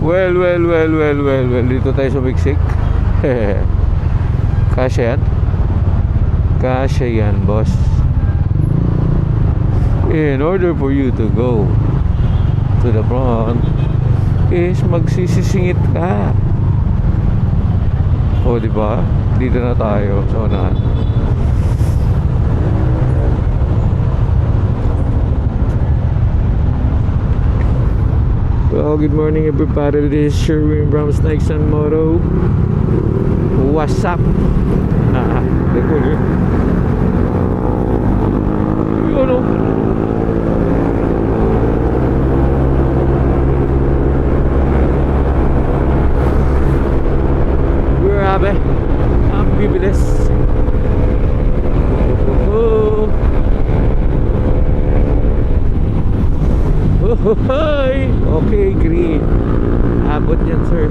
Well. Dito tayo sumiksik. Kasya yan? Kasya yan, boss. In order for you to go to the front is magsisisingit ka. O, diba? Dito na tayo sa unahan. Well, good morning everybody. This is Sherwin from Snakes and Moto. What's up? Teko yun. Yun o. Grabe. Ang bibilis. Okay, green. Abot yan, sir.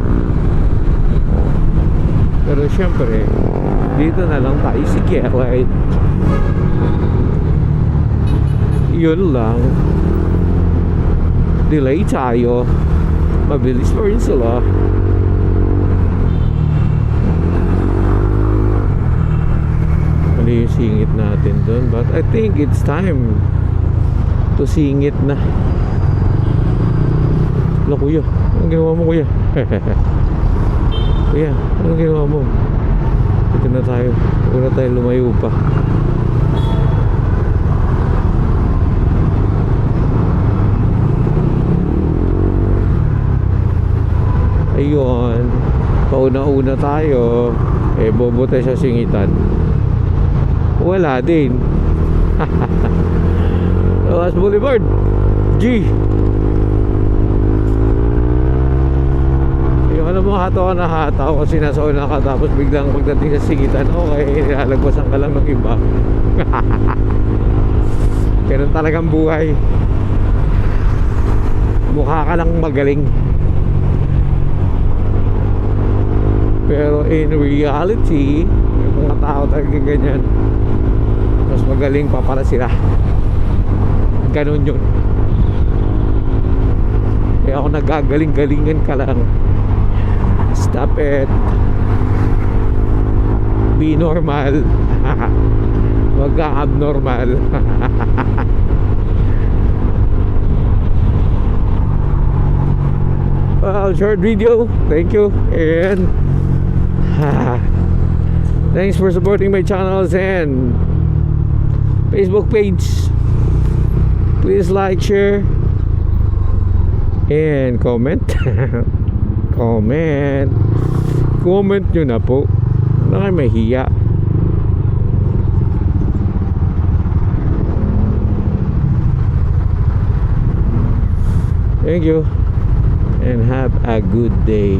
Pero syempre, dito na lang tayo si Gerald. Yun lang. Delay tayo. Mabilis pa rin sila. Mali yung singit natin dun. But I think it's time to singit na. Wala, kuya, anong ginawa mo, kuya? Kuya, anong ginawa mo? Dito na tayo. Huwag na tayo lumayo pa. Ayun, pauna-una tayo. Eh, bobo tayo sa singitan. Wala din. Rojas Boulevard G. Alam mo, hataw na hataw kasi nasa una ka, tapos biglang pagdating sa singitan, okay, nilalagpasan ka lang ng iba. Ganun talagang buhay. Mukha ka lang magaling, pero in reality yung mga tao talaga ganyan, mas magaling pa para sila. Ganun yun. Kaya ako nagagaling-galingan ka lang. Stop it. Be normal. Wag ka abnormal. Well, short video. Thank you. And thanks for supporting my channels and Facebook page. Please like, share, and comment. Comment nyo na po. Na kayo mahiya. Thank you and have a good day.